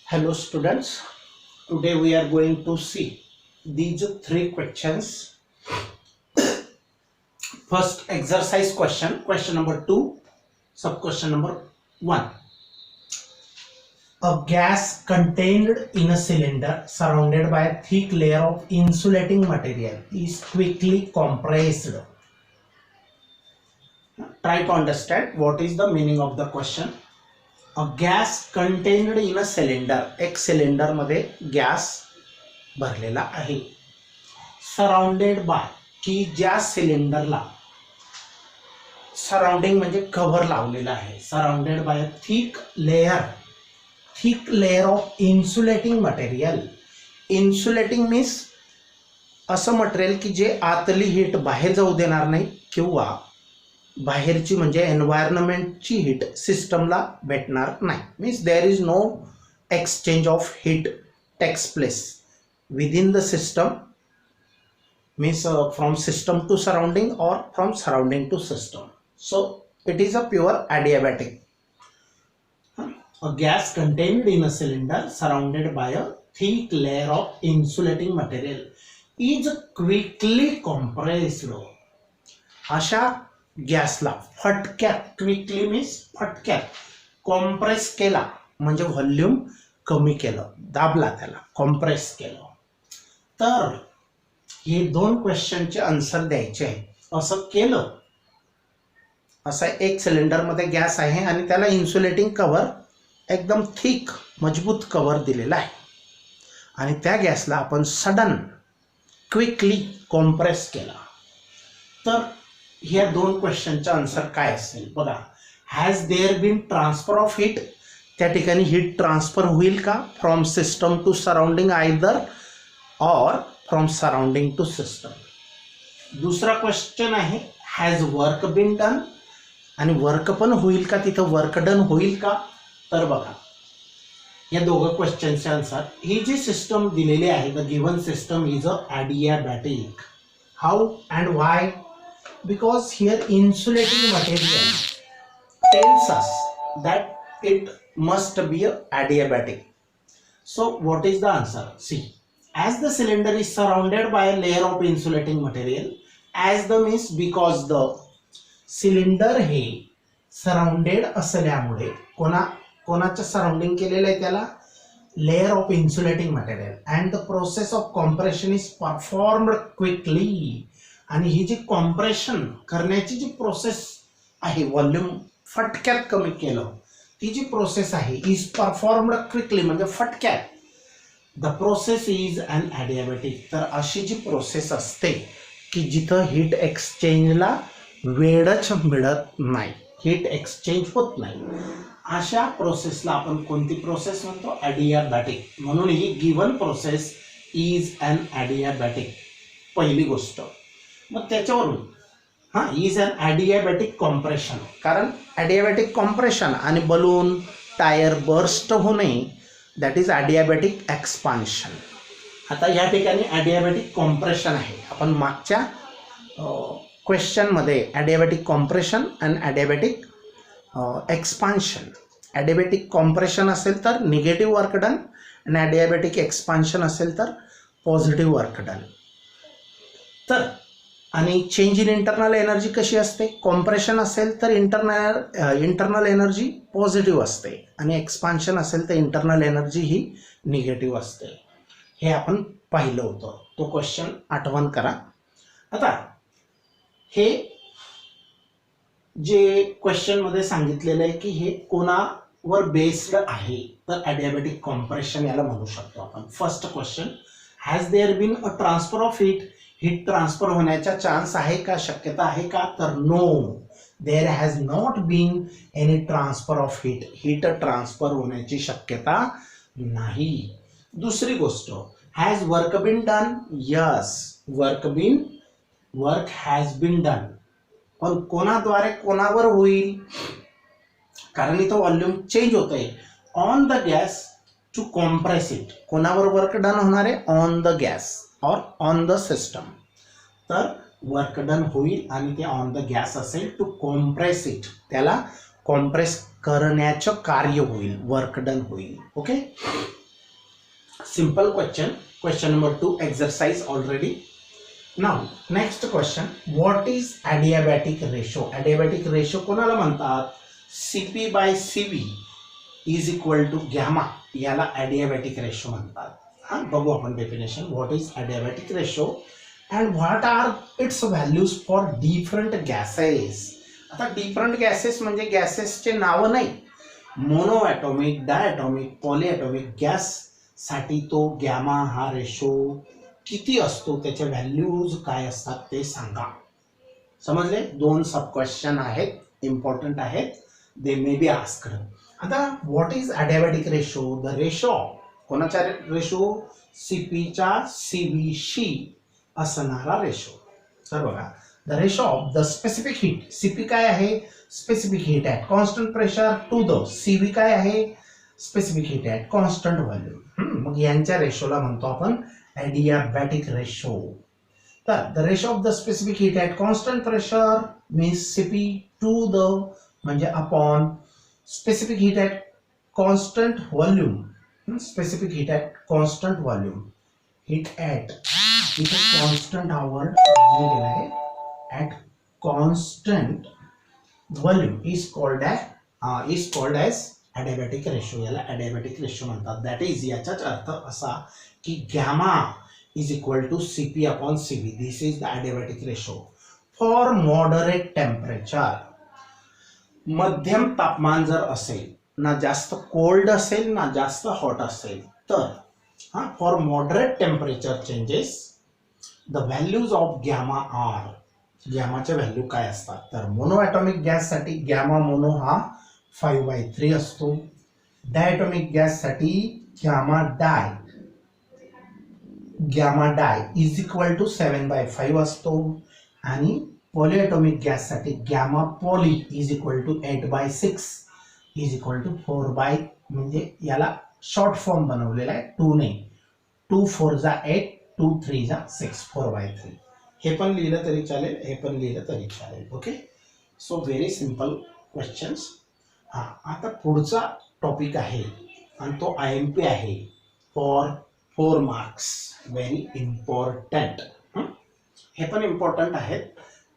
Hello students, today we are going to see these three questions. First exercise question number 2, sub question number 1. A gas contained in a cylinder surrounded by a thick layer of insulating material is quickly compressed. Try to understand what is the meaning of the question. A gas contained in a cylinder, एक cylinder मध्ये gas भरलेला आहे. Surrounded by, की ज्या सिलेंडरला surrounding म्हणजे cover लावलेला आहे. Surrounded by a thick layer of insulating material. Insulating means असं मटेरियल की जे आतली हीट बाहेर जाऊ देणार नाही किंवा बाहेरची म्हणजे एन्व्हायरमेंटची हीट सिस्टमला भेटणार नाही. Means there is no exchange of heat takes place within the system. Means from system to surrounding or from surrounding to system. So it is a pure adiabatic. A gas contained in a cylinder surrounded by a thick layer of insulating material is quickly compressed. अशा गॅसला फटक्यात, quickly means फटक्यात, compress केला म्हणजे volume कमी केलं, दाबला, त्याला compress केलं. तर हे दोन क्वेश्चनचे आन्सर द्यायचे आहे. असं केलं, असा एक सिलेंडरमध्ये गॅस आहे आणि त्याला इन्सुलेटिंग कव्हर, एकदम थिक मजबूत कव्हर दिलेला आहे आणि त्या गॅसला आपण सडन क्विकली कॉम्प्रेस केला. तर ह्या दोन क्वेश्चनचा आन्सर काय असेल बघा. Has there been transfer of heat, त्या ठिकाणी हीट ट्रान्सफर होईल का from system to surrounding either or from surrounding to system. दुसरा क्वेश्चन आहे हॅज वर्क बीन डन, आणि वर्क पण होईल का, तिथं वर्क डन होईल का. तर बघा या दोघं क्वेश्चनचे आन्सर. ही जी सिस्टम दिलेली आहे, the given system is a adiabatic. How and why? Because here insulating material tells us that it must be a adiabatic. So what is the answer? See, as the cylinder is surrounded by a layer of insulating material, as the means because the cylinder हे surrounded असल्यामुळे कोणाचं surrounding केलेलं आहे त्याला, layer of insulating material, and the process of compression is performed quickly. आणि ही जी compression करण्याची जी process आहे, volume फटक्यात कमी केलं, ती जी प्रोसेस आहे इज परफॉर्म्ड क्विकली म्हणजे फटक्यात. The process is an adiabatic. तर अशी जी प्रोसेस असते की जिथं हीट एक्सचेंजला वेळच मिळत नाही, हीट एक्सचेंज होत नाही, अशा प्रोसेसला आपण कोणती प्रोसेस म्हणतो? adiabatic. म्हणून ही given process is an adiabatic. पहिली गोष्ट. मग त्याच्यावरून इज अन adiabatic कॉम्प्रेशन, कारण adiabatic कॉम्प्रेशन आणि बलून टायर बर्स्ट होणे, दॅट इज adiabatic एक्सपान्शन. आता या ठिकाणी adiabatic कॉम्प्रेशन आहे. आपण मागच्या क्वेश्चनमध्ये adiabatic कॉम्प्रेशन आणि adiabatic एक्सपान्शन, adiabatic कॉम्प्रेशन असेल तर निगेटिव्ह वर्क डन आणि adiabatic एक्सपान्शन असेल तर पॉझिटिव्ह वर्क डन. तर आणि चेंज इन इंटरनल एनर्जी कशी असते? कॉम्प्रेशन असेल तर इंटरनल एनर्जी पॉझिटिव्ह असते आणि एक्सपान्शन असेल तर इंटरनल एनर्जी ही निगेटिव्ह असते. हे आपण पाहिलं होतं. तो क्वेश्चन आठवण करा. आता हे जे क्वेश्चनमध्ये सांगितलेलं आहे की हे कोणावर बेस्ड आहे, तर adiabatic कॉम्प्रेशन याला म्हणू शकतो आपण. First question, has there been a transfer of heat, heat transfer होण्याचा चान्स आहे का, शक्यता आहे का? तर no, there has not been any transfer of heat, heat transfer होण्याची शक्यता नाही. दुसरी गोष्ट, has work been done, yes work has been done. पण कोणाद्वारे कोणावर होईल? कारण इथं व्हॉल्यूम चेंज होत आहे. On the gas to compress it, कोणावर वर्क डन होणार आहे? ऑन द गॅस और ऑन द सिस्टम. तर वर्क डन होईल आणि ते ऑन द गॅस असेल. टू कॉम्प्रेस इट, त्याला कॉम्प्रेस करण्याचं कार्य होईल, वर्क डन होईल. Okay, simple question number 2 exercise already. Now next question, what is adiabatic ratio. Adiabatic ratio कोणाला म्हणतात? CP by CV is equal to gamma, याला adiabatic ratio म्हणतात. हां, बघू आपण definition. What is adiabatic ratio and what are its values for different gases. आता different gases म्हणजे गॅसेसचे नावं नाही, मोनो ॲटॉमिक, डायॲटॉमिक, पॉलीॲटॉमिक गॅससाठी तो गॅमा हा रेशो किती असतो, त्याच्या व्हॅल्यूज काय असतात ते सांगा. समजले? 2 सब क्वेश्चन आहेत, इम्पॉर्टंट आहेत, दे मे बी आस्क्ड. आता what is adiabatic ratio? The ratio, कोणाचा रेशो? सीपीचा सीव्हीशी असणारा रेशो. तर बघा, the ratio of the specific heat, CP काय आहे? Specific heat at constant pressure to the CV काय आहे? Specific heat at constant volume. मग यांच्या रेशोला म्हणतो आपण ॲडियाबॅटिक रेशो. तर the ratio of the specific heat at constant pressure means CP to the म्हणजे upon specific heat at constant volume. Specific heat at constant volume, heat at इथे constant हा word दिलेला आहे, at constant volume is called as adiabatic ratio. याला adiabatic ratio म्हणतात. That is, याचाच अर्थ असा की gamma is equal to CP upon CV. This is the adiabatic ratio for moderate temperature. मध्यम तापमान जर असेल, ना जास्त कोल्ड असेल ना जास्त हॉट असेल, तर हां, for moderate temperature changes the values of gamma are. गॅमाच्या व्हॅल्यू काय असतात? तर मोनो ॲटॉमिक गॅससाठी गॅमा मोनो हा 5/3 असतो. डायॲटॉमिक गॅससाठी gamma di is equal to 7/5 असतो. आणि पॉलीॲटॉमिक गॅससाठी gamma poly is equal to 8/6 is equal to 4 म्हणजे याला शॉर्ट फॉर्म बनवलेला आहे 2 ने. 2 4 जा 8, 2 3 जा 6, 4/3. हे पण लिहिलं तरी चालेल, हे पण लिहिलं तरी चालेल. Okay, so very simple questions. हां, आता पुढचा टॉपिक आहे आणि तो IMP आहे फॉर 4 मार्क्स. Very important. हे पण इम्पॉर्टंट आहेत,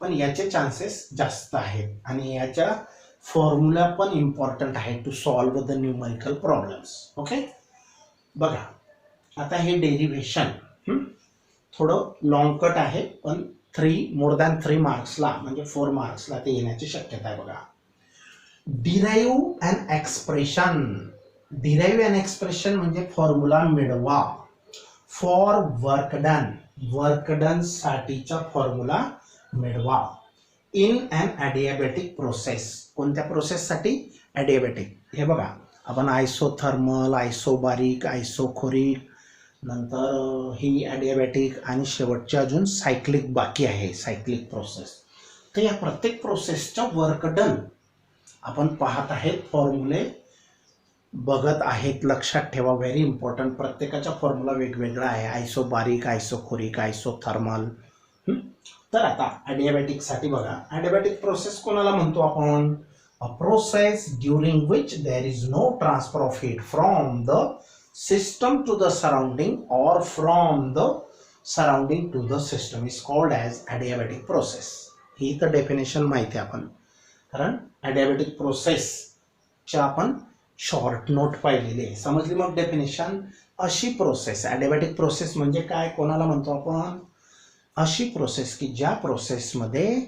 पण याचे चान्सेस जास्त आहेत आणि याच्या फॉर्म्युला पण इम्पॉर्टंट आहे to solve the numerical problems. Okay, बघा आता हे डेरिव्हेशन थोडं लॉंग कट आहे, पण मोर दॅन 3 मार्क्सला म्हणजे 4 मार्क्सला ते येण्याची शक्यता आहे. बघा, डिराईव्ह अन एक्सप्रेशन म्हणजे फॉर्म्युला मिळवा फॉर वर्क डन साठीचा फॉर्म्युला मिळवा इन अन ॲडियाबॅटिक प्रोसेस. कोणत्या प्रोसेससाठी? ॲडियाबॅटिक. हे बघा, आपण आयसोथर्मल, आयसोबारिक, आयसोखोरिक, नंतर ही ॲडियाबॅटिक आणि शेवटची अजून सायक्लिक बाकी आहे, सायक्लिक प्रोसेस. तर या प्रत्येक प्रोसेसच्या वर्क डन आपण पाहत आहेत, फॉर्म्युले बघत आहेत. लक्षात ठेवा, व्हेरी इम्पॉर्टंट. प्रत्येकाचा फॉर्म्युला वेगवेगळा आहे, आयसोबारिक, आयसोखोरिक, आयसोथर्मल. तर आता ॲडियाबॅटिकसाठी बघा, ॲडियाबॅटिक प्रोसेस कोणाला म्हणतो आपण? A process during which there is no transfer of heat from the system to the surrounding or from the surrounding to the system is called as adiabatic process. ही तर definition माहिती आहे आपण, कारण adiabatic प्रोसेसच्या आपण शॉर्ट नोट पाहिलेली आहे. समजली मग डेफिनेशन? अशी प्रोसेस, ॲडियाबॅटिक प्रोसेस म्हणजे काय, कोणाला म्हणतो आपण? अशी प्रोसेस की ज्या प्रोसेसमध्ये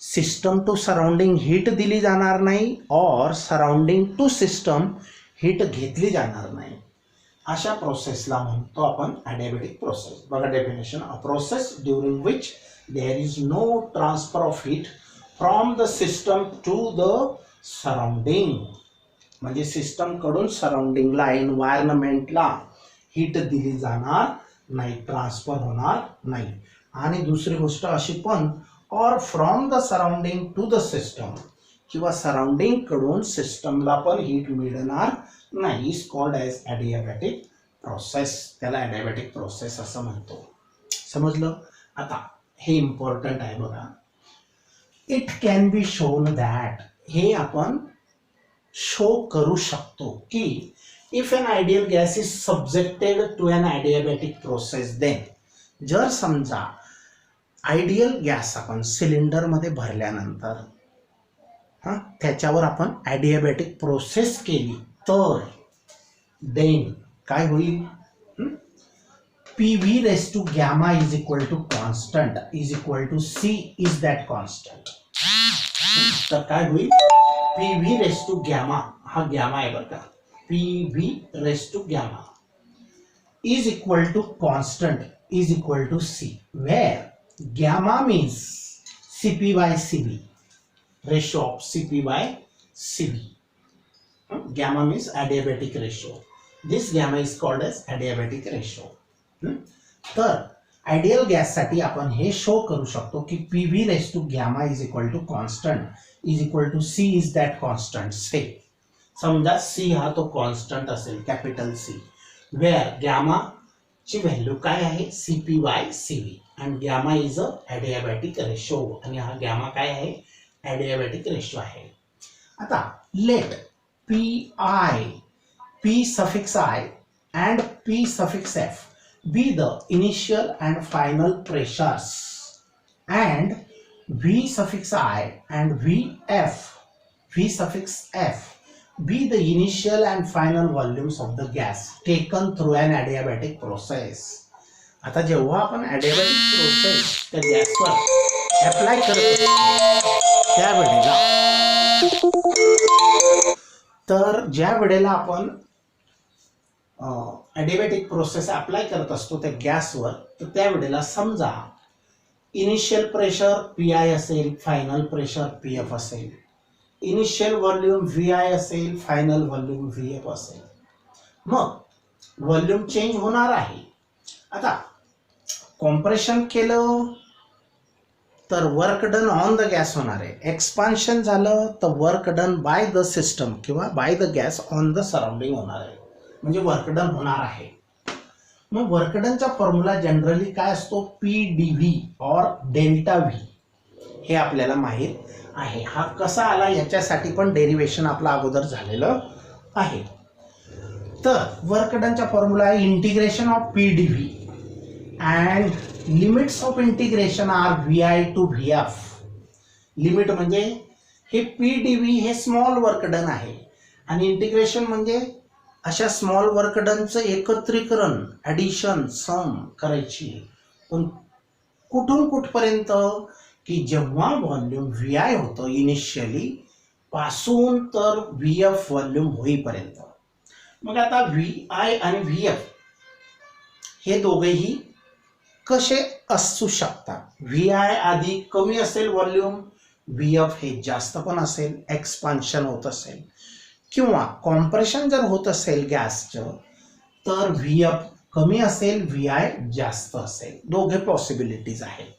सिस्टम टू सराउंडिंग हीट दिली जाणार नाही और सराउंडिंग टू सिस्टम हीट घेतली जाणार नाही, अशा प्रोसेसला म्हणतो आपण ॲडियाबॅटिक प्रोसेस. बघा definition, a process during which there is no transfer of heat from the system to the surrounding. म्हणजे सिस्टमकडून सराउंडिंगला, एन्व्हायरमेंटला हीट दिली जाणार नाही, ट्रान्सफर होणार नाही. आणि दुसरी गोष्ट अशी पण, और from the surrounding to the system, किंवा सराउंडिंगकडून सिस्टमला पण हीट मिळणार नाही, is called as adiabatic process. त्याला ॲडियाबॅटिक प्रोसेस असं म्हणतो. समजलं? आता हे इम्पॉर्टंट आहे बघा. It can be shown that, हे आपण शो करू शकतो की if an ideal gas is subjected to an adiabatic process, then जर समजा आयडियल गॅस आपण सिलेंडरमध्ये भरल्यानंतर त्याच्यावर आपण ॲडियाबॅटिक प्रोसेस केली तर देन काय होईल, PV raised to gamma is equal to constant is equal to C is that constant. तर काय होईल, PV raised to gamma, हा गॅमा आहे बरं का, PV raised to gamma is equal to constant is equal to C, where gamma means Cp by Cv, ratio of Cp by Cv. Gamma means adiabatic ratio. This gamma is called as adiabatic ratio. तर ideal गॅससाठी आपण हे show करू शकतो की PV raise to gamma is equal to constant is equal to C is that constant. Say समजा C हा तो कॉन्स्टंट असेल, कॅपिटल C, वेअर गॅमा ची व्हॅल्यू काय आहे, Cp बाय Cv, आणि gamma is a adiabatic ratio, आणि हा गॅमा काय आहे, ॲडियाबॅटिक रेशो आहे. आता let P suffix I and P suffix F be the initial and final pressures, and V suffix I and V suffix F be the initial and final volumes of the gas taken through an adiabatic process. आता जेव्हा आपण adiabatic process त्या गॅसवर apply करत असतो त्यावेळेला, तर ज्या वेळेला आपण ॲडियाबॅटिक प्रोसेस अप्लाय करत असतो त्या गॅसवर, तर त्यावेळेला समजा इनिशियल प्रेशर PI असेल, फायनल प्रेशर PF असेल, इनिशियल व्हॉल्यूम VI असेल, फायनल व्हॉल्यूम VF असेल, मग व्हॉल्यूम चेंज होणार आहे. आता कॉम्प्रेशन केलं तर work done on the gas होणार आहे, एक्सपान्शन झालं तर work done by the system किंवा by the gas on the surrounding होणार आहे, म्हणजे वर्क डन होणार आहे. मग वर्क डनचा फॉर्म्युला जनरली काय असतो, PdV और डेल्टा V, हे आपल्याला माहीत आहे. हा कसा आला याच्यासाठी पण डेरिवेशन आपला अगोदर झालेलं आहे. तर वर्क डनचा फॉर्म्युला आहे integration of PdV and limits of integration are VI to VF. Limit म्हणजे हे PdV हे स्मॉल वर्क डन आहे, आणि इंटिग्रेशन म्हणजे अशा स्मॉल वर्क डनचं एकत्रीकरण, ॲडिशन, सम करायची. पण कुठून कुठपर्यंत, की जेव्हा व्हॉल्यूम VI होतं इनिशियली पासून तर VF व्हॉल्यूम होईपर्यंत. मग आता VI आणि VF हे दोघेही कसे असू शकतात, VI आधी कमी असेल व्हॉल्यूम, VF हे जास्त पण असेल, एक्सपान्शन होत असेल, किंवा कॉम्प्रेशन जर होत असेल गॅसचं तर VF कमी असेल, VI जास्त असेल. दोघे पॉसिबिलिटीज आहेत,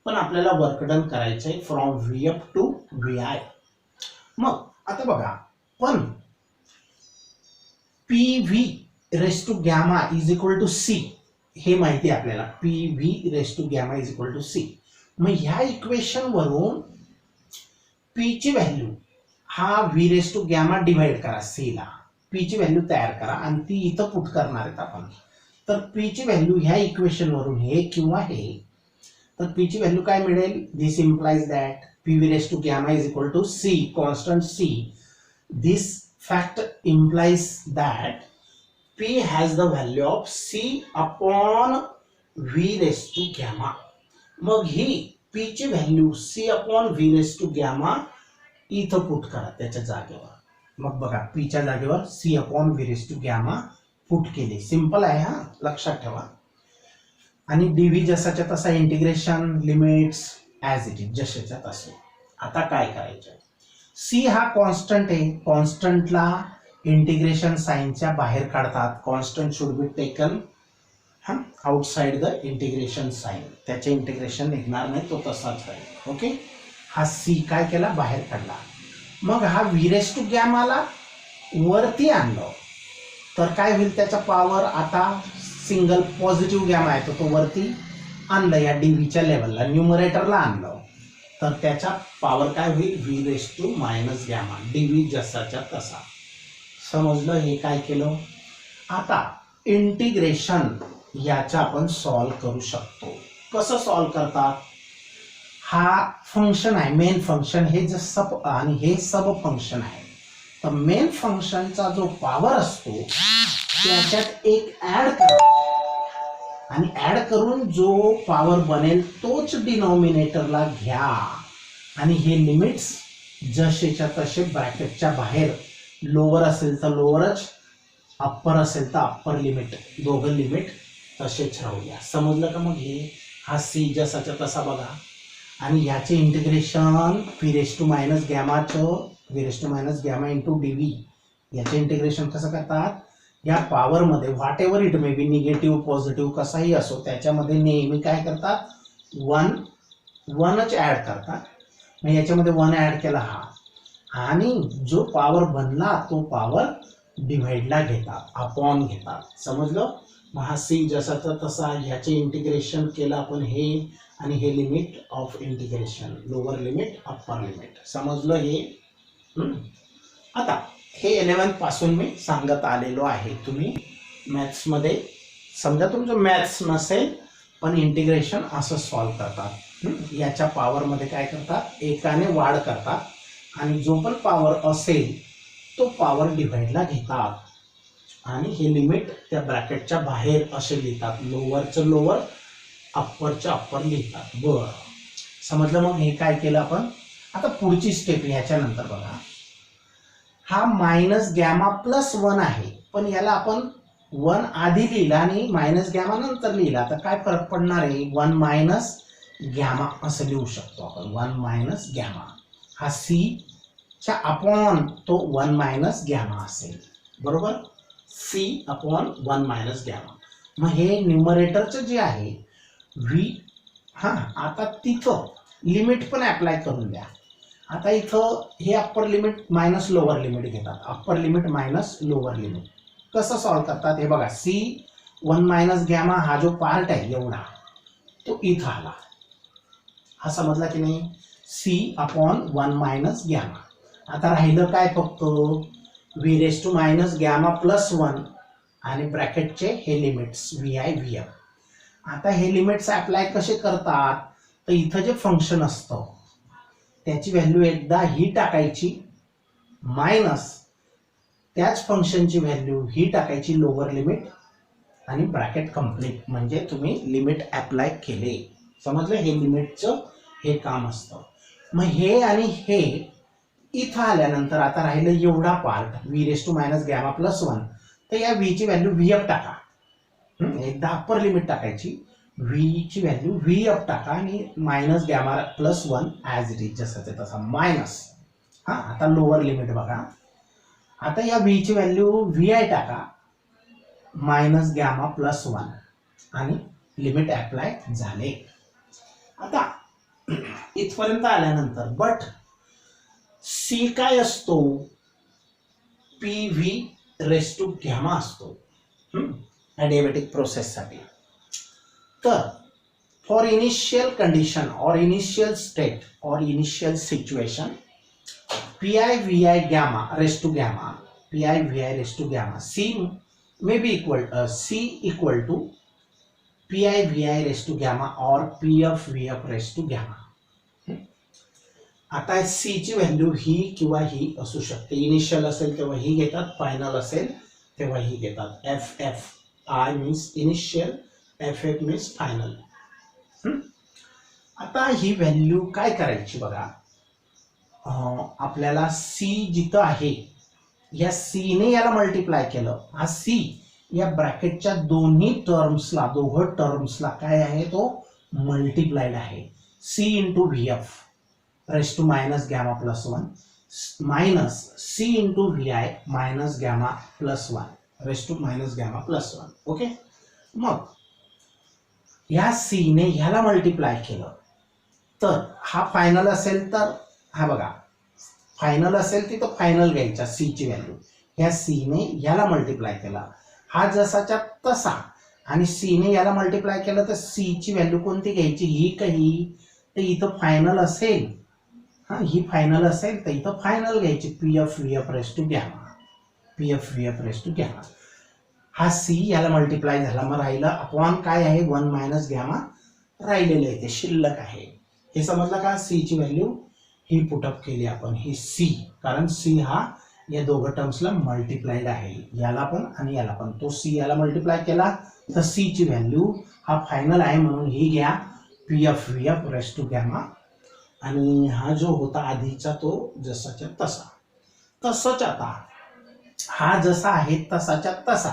पण आपल्याला वर्क डन करायचं आहे फ्रॉम VF टू VI. मग आता बघा, पण PV raise to gamma is equal to C हे माहिती आहे आपल्याला, PV raise to gamma is equal to C. मग ह्या इक्वेशन वरून P ची व्हॅल्यू हा V raise to gamma divide करा C ला, P ची व्हॅल्यू तयार करा आणि ती इथं पुट करणार आहेत आपण. तर P ची व्हॅल्यू ह्या इक्वेशन वरून हे किंवा हे, तर P ची व्हॅल्यू काय मिळेल, this implies that PV raise to gamma is equal to C, constant C. This fact implies that P has the value of C upon V raised to gamma. मग ही P ची value C upon V raised to gamma इथं put करा त्याच्या जागेवर. मग बघा P च्या जागेवर C upon V raised to gamma put केली. सिंपल आहे हा, लक्षात ठेवा. आणि dV जसाच्या तसा integration, limits as it is जशाच्या तसे. आता काय करायचं, C हा कॉन्स्टंट आहे, कॉन्स्टंटला इंटिग्रेशन साइनच्या बाहेर काढतात. Constant should be taken outside the integration sign, त्याचे इंटिग्रेशन निघणार नाही, तो तसाच राहील. ओके, हा C काय केला, बाहेर काढला. मग हा V रेस टू गॅमाला वरती आणलं तर काय होईल, त्याचा पॉवर आता सिंगल पॉझिटिव्ह गॅमा आहे तो वरती आणलं, या DVच्या लेवलला न्यूमरेटरला आणलं तर त्याचा पॉवर काय होईल, V raise to minus gamma DV जसाच्या तसा. समजलं हे काय केलं. आता इंटिग्रेशन याचा आपण सॉल्व करू शकतो. कसं सॉल्व करतात, हा फंक्शन आहे मेन फंक्शन, हे जे सब आणि हे सब फंक्शन आहे. तर मेन फंक्शनचा जो पॉवर असतो त्याच्यात एक ऍड करा आणि ऍड करून जो पॉवर बनेल तोच डिनॉमिनेटरला घ्या आणि हे लिमिट्स जसेच्या तसे ब्रॅकेटच्या बाहेर, लोअर असेल तर लोअरच, अप्पर असेल तर अप्पर लिमिट, दोघं लिमिट तसेच राहूया. समजलं का. मग हे हा सी जसाच्या तसा बघा आणि याचे integration V raise to minus गॅमाचं V raise to minus gamma into D V याचे इंटिग्रेशन कसं करतात, या पॉवरमध्ये whatever it may be, negative positive कसाही असो त्याच्यामध्ये नेहमी काय करतात, वनच ॲड करतात. मग याच्यामध्ये वन ॲड केला हा आणि जो पॉवर बनला तो पॉवर डिव्हाइडला घेतात, अपॉन घेतात. समजलं. मग हा सी जसाचा तसा ह्याचे इंटिग्रेशन केलं आपण हे आणि हे limit of integration, lower limit upper limit. समजलं हे. आता हे 11th पासून मी सांगत आलेलो आहे. तुम्ही मॅथ्समध्ये समजा तुमचं मॅथ्स नसेल पण इंटिग्रेशन असं सॉल्व करतात. याच्या पॉवरमध्ये काय करतात, एकाने वाढ करतात आणि जो पण पॉवर असेल तो पॉवर डिव्हाइडला घेतात आणि हे लिमिट त्या ब्रॅकेटच्या बाहेर असे लिहितात, लोअरचं लोअर अप्परचं अप्पर लिहितात. बरं समजलं. मग हे काय केलं आपण. आता पुढची स्टेप ह्याच्यानंतर बघा, हा मायनस गॅमा प्लस 1 आहे पण याला आपण 1 आधी लिहिला आणि मायनस गॅमा नंतर लिहिला, तर काय फरक पडणार आहे, 1 मायनस गॅमा असं लिहू शकतो आपण. 1 मायनस गॅमा हा सी च्या अपॉन तो 1 मायनस गॅमा असेल. बरोबर. C upon 1 minus gamma. मग हे न्यूमरेटरचं जे आहे व्ही, हां आता तिथं लिमिट पण अप्लाय करून द्या. आता इथं हे upper limit minus lower limit घेतात, upper limit minus lower limit. कसं सॉल्व करतात हे बघा. सी 1 मायनस गॅमा हा जो पार्ट आहे एवढा तो इथं आला, हा समजला की नाही. C upon 1 minus gamma. आता राहिलं काय, फक्त V raise to minus gamma plus 1 आणि ब्रॅकेटचे हे limits V I V F. आता हे लिमिट्स अप्लाय कसे करतात, तर इथं जे फंक्शन असतं त्याची व्हॅल्यू एकदा ही टाकायची मायनस त्याच फंक्शनची व्हॅल्यू ही टाकायची लोअर लिमिट आणि ब्रॅकेट कंप्लीट, म्हणजे तुम्ही लिमिट अप्लाय केले. समजलं. हे लिमिटचं हे काम असतं. मग हे आणि हे इथं आल्यानंतर आता राहिलं एवढा part V raise to minus gamma plus 1, तर या व्हीची व्हॅल्यू व्ही एफ टाका. एकदा अप्पर लिमिट टाकायची, व्ही ची व्हॅल्यू व्ही एफ टाका आणि minus gamma plus 1 as it is जसं तसा मायनस. हां आता लोअर लिमिट बघा. आता या व्ही ची व्हॅल्यू व्ही आय टाका मायनस गॅमा प्लस 1 आणि लिमिट अप्लाय झाले. आता इथपर्यंत आल्यानंतर बट सी काय असतो, P V raise to gamma असतो ॲडिएबॅटिक प्रोसेससाठी. तर फॉर इनिशियल कंडिशन और इनिशियल स्टेट और initial situation P I V I gamma raise to gamma, P I V I raise to gamma C may be equal to pi vi raised to gamma or pf vf raised to gamma. आता C ची value ही किंवा ही असू शकते. Initial असेल तेव्हा ही घेतात, final असेल तेव्हा ही घेतात. F F I means initial, F F means final. आता ही व्हॅल्यू काय करायची बघा. आपल्याला सी जिथं आहे या सी ने याला मल्टिप्लाय केलं, हा सी या ब्रॅकेटच्या दोन्ही टर्म्सला, दोघं टर्म्सला काय आहे तो मल्टिप्लाइड आहे. C into V F raise to minus gamma plus 1 minus C into V I minus gamma plus 1 raise to minus gamma plus 1. Okay. मग या सी ने ह्याला मल्टिप्लाय केलं तर हा फायनल असेल तर हा बघा फायनल असेल तिथं फायनल घ्यायचा सी ची व्हॅल्यू. ह्या सी ने याला मल्टिप्लाय केला, हा जसाच्या तसा, आणि सी ने याला मल्टिप्लाय केलं तर सी ची व्हॅल्यू कोणती घ्यायची, ही काही तर इथं फायनल असेल, हां ही फायनल असेल तर इथं फायनल घ्यायची P F V F raise to gamma, P F V F raise to gamma. हा सी याला मल्टिप्लाय झाला, मग राहिलं अपॉन काय आहे 1 मायनस गॅमा राहिलेलं आहे, ते शिल्लक आहे. हे समजलं का? सी ची व्हॅल्यू ही पुटअप केली आपण, ही सी, कारण सी हा या दोघं टर्म्सला मल्टिप्लाइड आहे, याला पण आणि याला पण. तो सी याला मल्टिप्लाय केला तर सी ची व्हॅल्यू हा फायनल आहे म्हणून ही घ्या P F V F raise to gamma. आणि हा जो होता आधीचा तो जसाच्या तसा, तसंच आता हा जसा आहे तसाच्या तसा,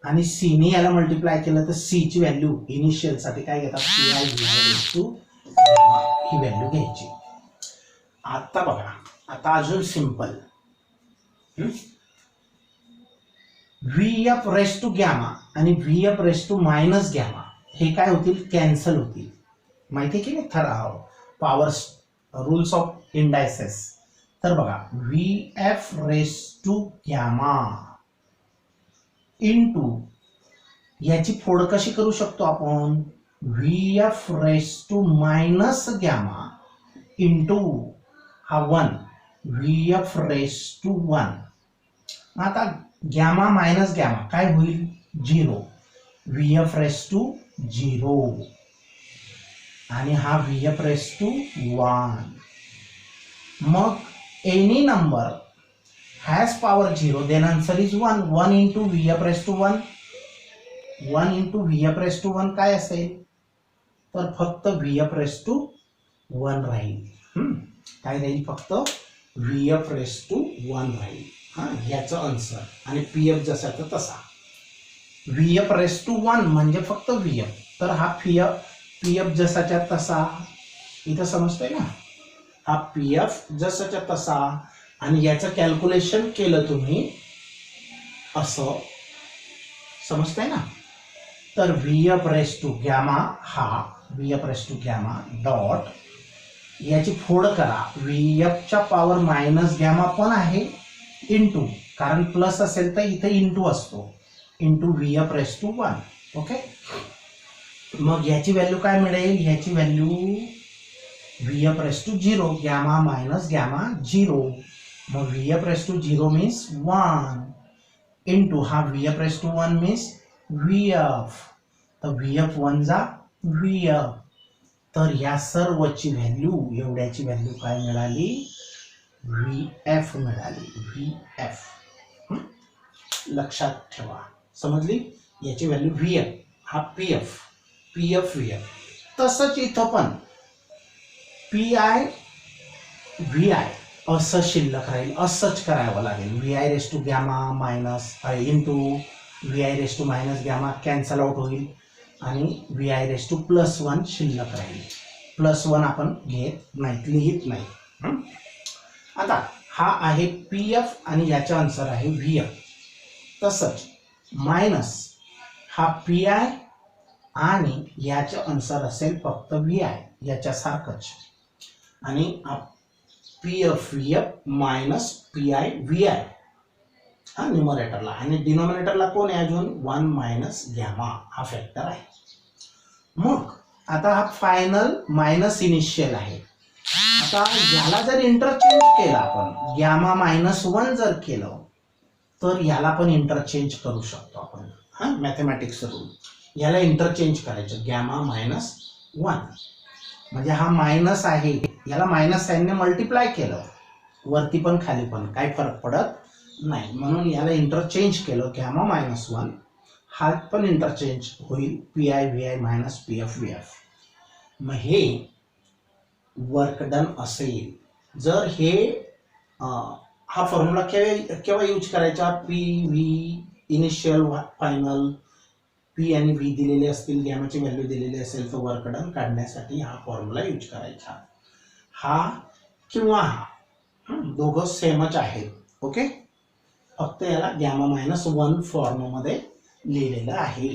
आणि सीने याला मल्टिप्लाय केलं तर सी ची व्हॅल्यू इनिशियल साठी काय घेतात, P I V I raise to ही व्हॅल्यू घ्यायची. आता बघा, आता अजून simple, V F raise to gamma आणि V F raise to minus gamma हे काय होतील, कॅन्सल होतील. माहिती की नाही पॉवर्स रूल्स ऑफ इंडायसेस. तर बघा V F raise to gamma into याची फोड कशी करू शकतो आपण, V F raise to minus gamma into हा 1 व्ही एफ रेस टू 1. आता गॅमा मायनस गॅमा काय होईल, 0, व्ही एफ रेस टू 0 आणि हा व्ही एफ रेस टू 1. मग any number has power 0 then answer is 1. 1 into V F raise to 1, 1 into V F raise to 1 काय असेल, तर फक्त व्ही एफ रेस टू 1 राहील. काय राहील, फक्त व्ही एफ रेस टू 1 राहील. ह्याचं आन्सर. आणि पी एफ जसाचा तसा, व्ही एफ रेस टू 1 म्हणजे फक्त व्ही एफ, तर हा पी एफ जसाच्या तसा इथं समजतंय ना, हा पी एफ जसाच्या तसा. आणि याचं कॅल्क्युलेशन केलं तुम्ही असं, समजतंय ना. तर V F raise to gamma हा V F raise to gamma dot याची फोड करा, व्ही एफ च्या पॉवर मायनस गॅमा पण आहे इंटू, कारण प्लस असेल तर इथे इंटू असतो, into V F raise to 1. Okay, मग याची व्हॅल्यू काय मिळेल, याची value V F raise to 0, gamma minus gamma 0. मग V F raise to 0 means 1 into हा V F raise to 1 means V F, तर व्ही एफ 1 जा व्ही एफ. तर या सर्वची व्हॅल्यू, एवढ्याची व्हॅल्यू काय मिळाली, व्ही एफ मिळाली, व्ही एफ. लक्षात ठेवा, समजली. याची व्हॅल्यू व्ही एफ, हा P F, P F V F. तसंच इथं पण पी आय व्ही आय असं शिल्लक राहील, असंच करावं लागेल. V I raise to gamma minus into V I raise to minus gamma cancel out होईल आणि V I raise to plus 1 शिल्लक राहील. प्लस 1 आपण घेत नाहीत, लिहित नाही. आता हा आहे पी एफ आणि याचा आन्सर आहे व्ही एफ. तसंच मायनस हा पी आय आणि याचा आन्सर असेल फक्त व्ही आय, याच्यासारखंच. आणि P F V F minus P I V I हा न्यूमरेटरला, आणि डिनॉमिनेटरला कोण आहे अजून, 1 मायनस गॅमा हा फॅक्टर आहे. मग आता हा फायनल मायनस इनिशियल आहे. आता याला जर इंटरचेंज केला आपण, गॅमा मायनस 1 जर केलं तर याला पण इंटरचेंज करू शकतो आपण. मॅथमॅटिक्स रूल, याला इंटरचेंज करायचं, गॅमा मायनस 1 म्हणजे हा मायनस आहे, याला मायनस साईनने मल्टिप्लाय केलं, वरती पण खाली पण काही फरक पडत नाही, म्हणून याला इंटरचेंज केलं, गॅमा मायनस 1 हा पण इंटरचेंज होईल, P I V I minus P F V F. मग हे वर्क डन असेल. जर हे हा फॉर्म्युला केव्हा यूज करायचा, P V initial final, P आणि व्ही दिलेले असतील, गॅमाची व्हॅल्यू दिलेली असेल तर वर्क डन काढण्यासाठी हा फॉर्म्युला यूज करायचा. हा किंवा हा दोघं सेमच आहेत. ओके, फक्त याला गॅमा मायनस 1 फॉर्ममध्ये लिहिलेलं आहे.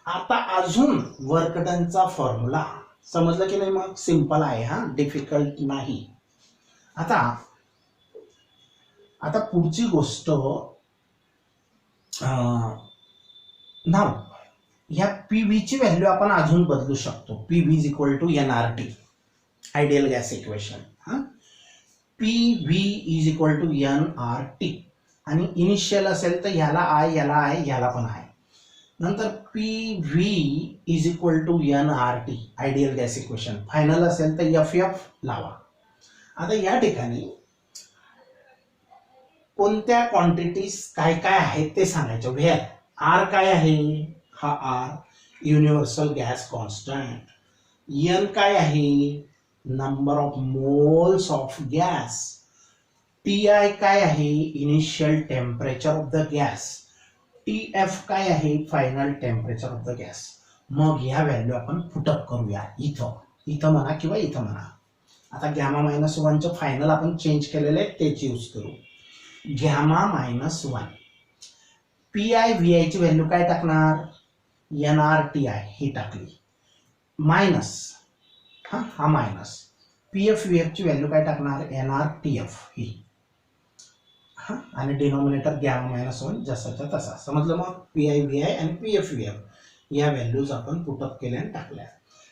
आता अजून वर्क डनचा फॉर्म्युला समजलं की नाही, मग सिंपल आहे, हा डिफिकल्ट नाही. आता पुढची गोष्ट, नाव ह्या पी व्ही ची व्हॅल्यू आपण अजून बदलू शकतो. P V is equal to N R T. Ideal gas equation. हां, P V is equal to N R T आणि इनिशियल असेल तर ह्याला आय, याला आय, ह्याला पण आहे. नंतर P V is equal to N R T ideal gas equation. Final असेल तर एफ एफ लावा. आता या ठिकाणी कोणत्या क्वांटिटीज काय काय आहेत ते सांगायचं. व्हेअर आर काय आहे, हा R universal gas constant. N काय आहे, number of moles of gas. T I काय आहे, initial temperature of the gas. T F काय आहे, final temperature of the gas. मग ह्या व्हॅल्यू आपण पुटअप करूया इथं म्हणा किंवा इथं म्हणा. आता गॅमा मायनस वनचं फायनल आपण चेंज केलेलं आहे तेच यूज करू. Gamma minus one. P I V आयची व्हॅल्यू काय टाकणार, एन आर टी आय ही टाकली, मायनस हा मायनस. पी एफ व्ही एफची व्हॅल्यू काय टाकणार, एन आर टी एफ ही. आणि डिनॉमिनेटर गॅमा मायनस वन जसाच्या तसा. समजलं. मग पी आय व्ही आय आणि पी एफ व्ही एफ या व्हॅल्यूज आपण पुटअप केल्या आणि टाकल्या.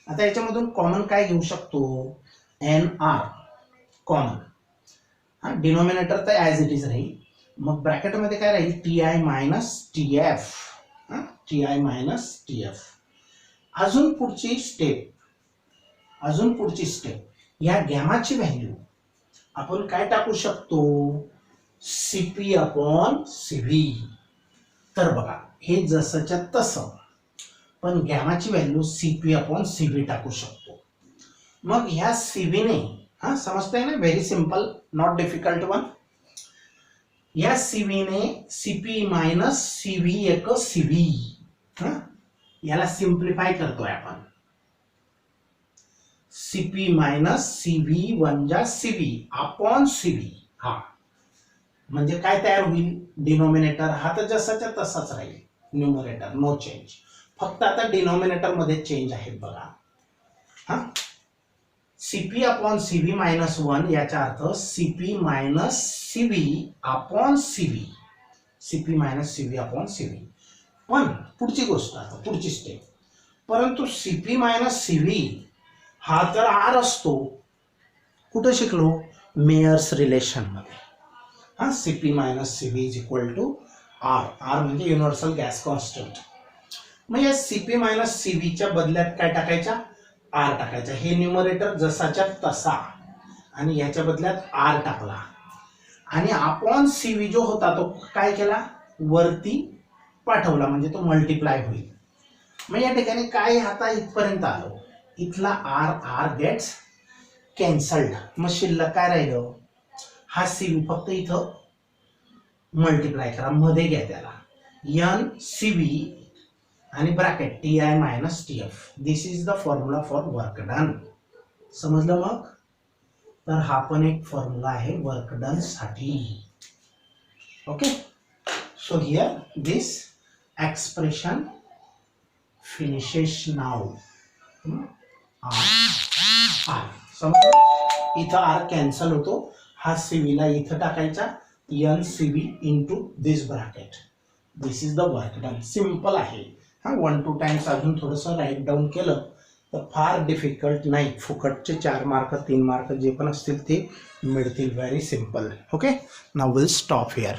आता याच्यामधून कॉमन काय घेऊ शकतो, एन आर कॉमन. डिनॉमिनेटर तर ॲज इट इज राहील. मग ब्रॅकेटमध्ये काय राहील, T I minus T F. T I minus T F. अजून पुढची स्टेप या गॅमाची व्हॅल्यू आपण काय टाकू शकतो, सीपी अपॉन सीव्ही. तर बघा हे जसंच्या तसं, पण गॅमाची व्हॅल्यू सीपी अपॉन सीव्ही टाकू शकतो. मग ह्या सीव्हीने समजतंय ना, very simple, not difficult one. या सीव्हीने सीपी मायनस सीव्ही एक सीव्ही, याला सिंप्लिफाय करतोय आपण. सीपी मायनस सीव्ही वन जा सीव्ही अपॉन सीव्ही. म्हणजे काय तयार होईल, डिनॉमिनेटर हा तर जसाच्या तसाच राहील, न्यूमरेटर नो चेंज. फक्त आता डिनॉमिनेटर मध्ये चेंज आहेत बघा. CP upon CV minus one याचा अर्थ CP minus CV upon CV. CP minus CV upon CV. पण पुढची गोष्ट, आता पुढची स्टेप, परंतु सीपी मायनस सीव्ही हा तर आर असतो. कुठं शिकलो, मेयर्स रिलेशन मध्ये. CP minus CV is equal to R. R म्हणजे युनिव्हर्सल गॅस कॉन्स्टंट. मग या सीपी मायनस सीव्हीच्या बदल्यात काय टाकायचा, आर टाकायचा. हे न्यूमरेटर जसाच्या तसा आणि ह्याच्या बदल्यात आर टाकला आणि अपॉन सीव्ही जो होता तो काय केला, वरती पाठवला, म्हणजे तो मल्टिप्लाय होईल. मग या ठिकाणी काय, आता इथपर्यंत आलो, इथला आर गेट्स कॅन्सल्ड. मग शिल्लक काय राहिलं, हा सीव्ही फक्त इथं मल्टिप्लाय करा, मध्ये घ्या त्याला, एन सीव्ही आणि bracket T I minus T F. This is the formula for work done. समजलं. मग तर हा पण एक फॉर्म्युला आहे वर्क डन साठी. Okay, so here this expression finishes now. समजलं. इथं आर कॅन्सल होतो, हा सीव्हीला इथं टाकायचा, N CV into this bracket. This is the work done. Simple आहे. 1 2 टाइम्स अजून थोडंसं राईट डाऊन केलं तर फार डिफिकल्ट नाही. फुकटचे 4 मार्क 3 मार्क जे पण असतील ते मिळतील. Very simple. Okay, now will stop here.